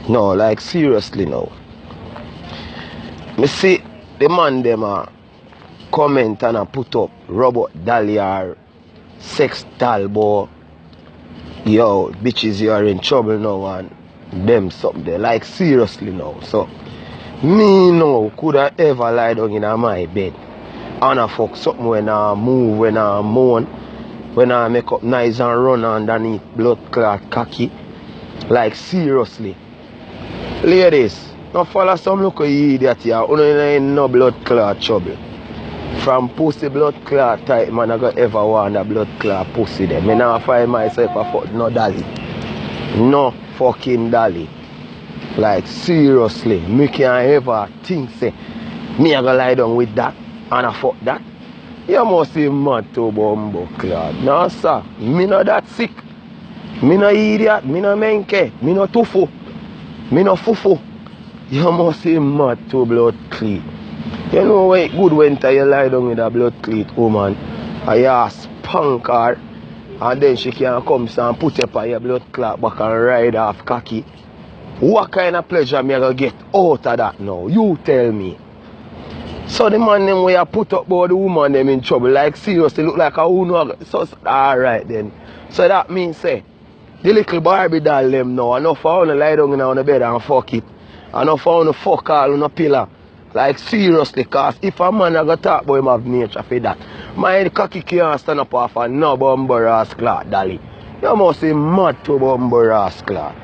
No, like seriously now. Me see the man them comment and put up robot dolly or sex doll boy. Yo, bitches, you are in trouble now and them something there. Like seriously now. So me no could have ever lie down in my bed and I fuck something when I move, when I moan, when I make up nice and run underneath blood clot cocky. Like seriously. Ladies, don't follow some local idiot here. You ain't no blood clot trouble. From pussy blood clot type man I got ever want a blood clot pussy them. Me now find myself a fuck no dolly. No fucking dolly. Like seriously, me can't ever think say me I go lie down with that and I fuck that. You must be mad to bumbo clot. No sir, me no that sick. Me no idiot, me no menke, me no tufu, me no fufu. You must be mad to blood cleat. You know why good when you lie down with a blood cleat woman and you spank her and then she can come and put up on your blood clot back and ride off cocky. What kind of pleasure me I gonna get out of that now? You tell me. So the man them where you put up about the woman them in trouble, like seriously look like a uno. So alright then. So that means say the little Barbie doll them now enough for you lie down in on the bed and fuck it. Enough for you fuck all on a pillar. Like seriously, cause if a man a go talk about him have nature for that, my cocky can't stand up off and no bumbo ass clot, dolly. You must be mad to bumbo ass clot.